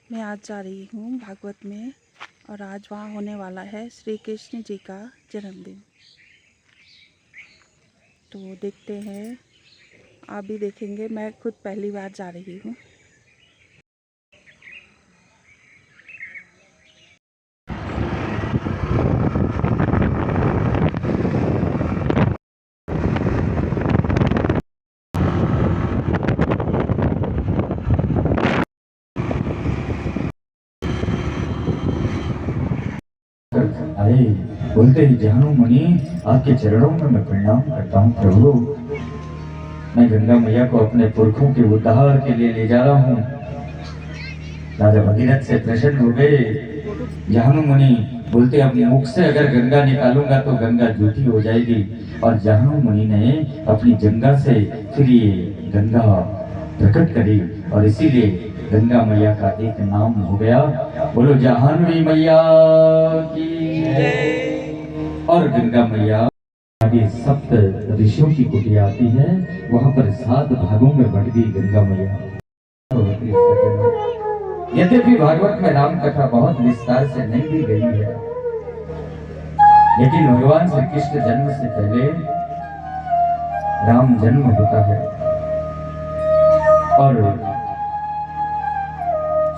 मैं आज जा रही हूँ भागवत में और आज वहाँ होने वाला है श्री कृष्ण जी का जन्मदिन। तो देखते हैं, आप भी देखेंगे। मैं खुद पहली बार जा रही हूँ। आए बोलते ही जानो मुनि, आपके चरणों में मैं प्रणाम करता हूँ प्रभु। मैं गंगा मैया को अपने पुरखों के उद्धार के लिए ले जा रहा हूँ। राजा भगीरथ से प्रसन्न हो गए। जानो मुनि बोलते, अब मुख से अगर गंगा निकालूंगा तो गंगा झूठी हो जाएगी। और जानो मुनि ने अपनी जंगा से फिर ये गंगा प्रकट करी और इसीलिए गंगा मैया का एक नाम हो गया। बोलो जाह्नवी मैया की। और गंगा मैया आगे सप्त ऋषियों की कुटिया आती है, वहां पर 7 भागों में बढ़ गई गंगा मैया। यद्यपि भागवत में राम कथा बहुत विस्तार से नहीं दी गई है, लेकिन भगवान श्री कृष्ण जन्म से पहले राम जन्म होता है। और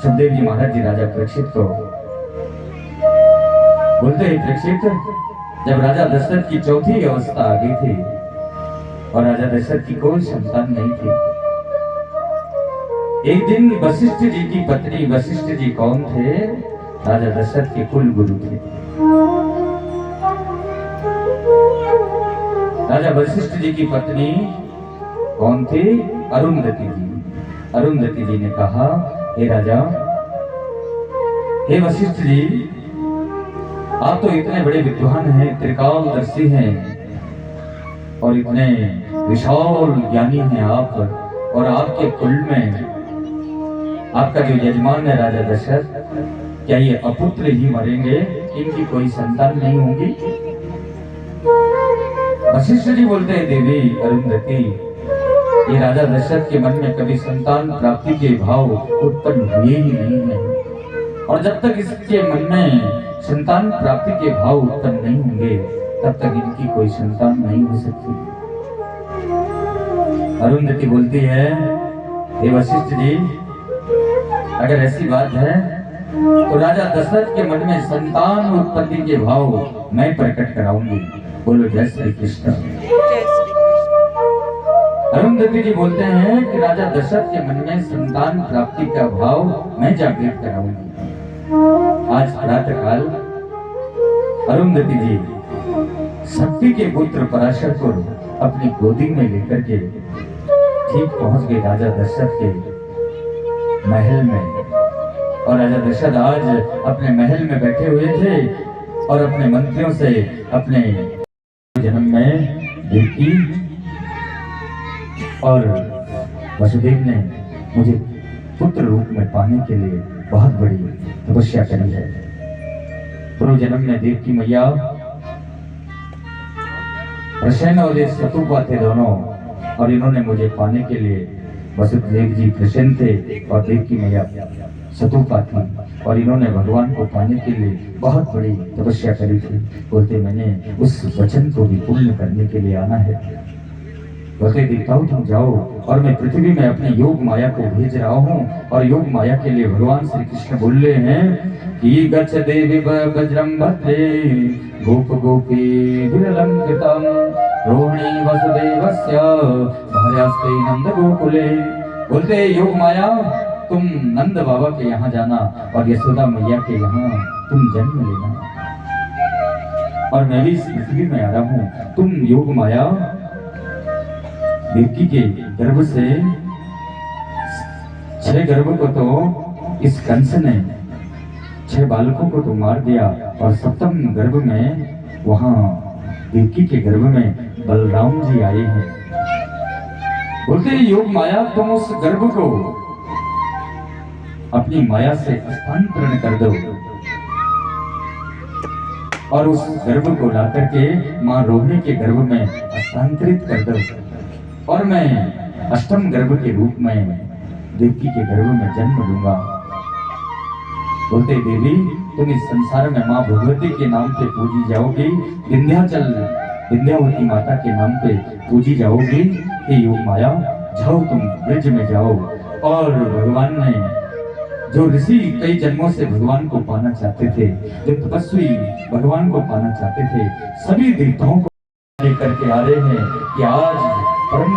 सुखदेव जी महाराज जी राजा परीक्षित को बोलते हैं, परीक्षित, जब राजा दशरथ की चौथी अवस्था आ गई थी और राजा दशरथ की कोई संतान नहीं थी, एक दिन वशिष्ठ जी की पत्नी, वशिष्ठ जी कौन थे? राजा दशरथ के कुल गुरु थे। राजा वशिष्ठ जी की पत्नी कौन थी? अरुंधति जी। अरुंधति जी ने कहा, हे राजा, हे वशिष्ठ जी, आप तो इतने बड़े विद्वान हैं, त्रिकालदर्शी हैं और इतने विशाल ज्ञानी हैं आप, और आपके कुल में आपका जो यजमान है राजा दशरथ, क्या ये अपुत्र ही मरेंगे? इनकी कोई संतान नहीं होगी? वशिष्ठ जी बोलते हैं, देवी अरुंधति, ये राजा दशरथ के मन में कभी संतान प्राप्ति के भाव उत्पन्न हुए ही नहीं है, और जब तक इसके मन में संतान प्राप्ति के भाव उत्पन्न नहीं होंगे तब तक इनकी कोई संतान नहीं हो सकती। अरुंधति बोलती है, हे वशिष्ठ जी, अगर ऐसी बात है तो राजा दशरथ के मन में संतान उत्पत्ति के भाव मैं प्रकट कराऊंगी। बोलो जय श्री कृष्ण। अरुंधति जी बोलते हैं कि राजा दशरथ के मन में संतान प्राप्ति का भाव मैं जागृत कराऊंगी। आज प्रातः काल अरुंधति जी शक्ति के पुत्र पराशर को अपनी गोदी में लेकर के ठीक पहुंच गए राजा दशरथ के महल में। और राजा दशरथ आज अपने महल में बैठे हुए थे और अपने मंत्रियों से अपने जन्म में देवकी और वसुदेव ने मुझे पुत्र रूप में पाने के लिए बहुत बड़ी तपस्या करी है। पूर्व जन्म में देवकी मैया प्रसन्न और सतुपा थे दोनों, और इन्होंने मुझे पाने के लिए, वसुदेव जी प्रसन्न थे और देवकी मैया सतुपा थी, और इन्होंने भगवान को पाने के लिए बहुत बड़ी तपस्या करी थी। बोलते मैंने उस वचन को भी पूर्ण करने के लिए आना है। बोलते देवताओं तुम जाओ, और मैं पृथ्वी में अपने योग माया को भेज रहा हूँ। और योग माया के लिए भगवान श्री कृष्ण बोल रहे हैं कि गच्छ देवी वज्रम भद्रे गोप गोपी विरलंकृतम रोहिणी वसुदेवस्य भार्यास्ते नंद गोकुले। बोलते योग माया, तुम नंद बाबा के यहाँ जाना और यशोदा मैया के यहाँ तुम जन्म लेना, और मैं भी इस पृथ्वी में आ रहा हूँ। तुम योग माया देवकी के गर्भ से 6 गर्भ को तो इस कंस ने 6 बालकों को तो मार दिया, और 7वें गर्भ में वहां देवकी के गर्भ में बलराम जी आए हैं। बोलते योग माया, तुम उस गर्भ को अपनी माया से हस्तांतरण कर दो और उस गर्भ को ला करके मां रोहिणी के गर्भ में हस्तांतरित कर दो, और मैं 8वें गर्भ के रूप में देवकी के गर्भ में जन्म लूंगा। बोलते देवी तुम इस संसार में माँ भगवती के नाम पे पूजी जाओगी, विंध्याचल विंध्यावती माता के नाम पे पूजी जाओगी। हे योग माया जाओ तुम ब्रज में जाओ। और भगवान ने जो ऋषि कई जन्मों से भगवान को पाना चाहते थे, जो तपस्वी भगवान को पाना चाहते थे, सभी देवताओं को लेकर के आ रहे हैं कि आज परम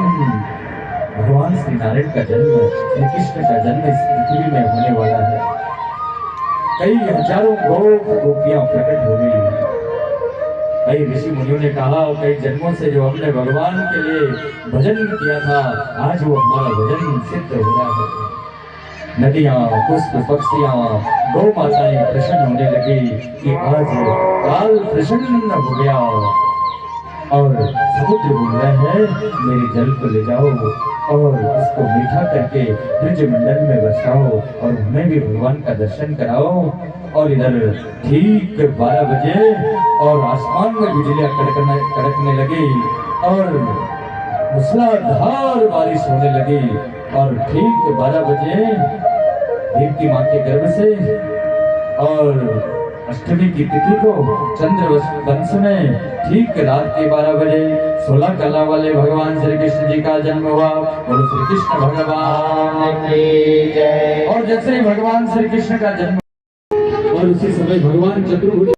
भगवान श्री नारायण का जन्म, श्री कृष्ण का जन्म इस पृथ्वी में होने वाला है। कई हजारों गोपियां प्रकट हो गई। कई ऋषि मुनियों ने कहा कई जन्मों से जो हमने भगवान के लिए भजन किया था, आज वो हमारा भजन सिद्ध हो रहा है। नदियां, पुष्प, पक्षियां, गौ माताएं प्रसन्न होने लगी कि आज काल प्रसन्न हो गया। और समुद्र बोल रहे हैं मेरे जल को ले जाओ और इसको मीठा करके ब्रज मंडल में बसाओ और हमें भी भगवान का दर्शन कराओ। और इधर ठीक 12 बजे और आसमान में बिजलियां कड़कने लगी और मूसलाधार बारिश होने लगी। और ठीक 12 बजे देवकी माँ के गर्भ से और अष्टमी की तिथि को चंद्र वंश में ठीक रात के 12 बजे 16 कला वाले भगवान श्री कृष्ण जी का जन्म हुआ। और श्री कृष्ण भगवान की जय। और जैसे ही भगवान श्री कृष्ण का जन्म और उसी समय भगवान चतुर्भुज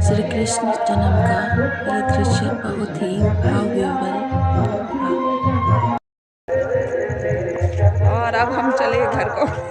श्री कृष्ण जन्म का ये दृश्य बहुत ही भावविवल था। और अब हम चले घर को।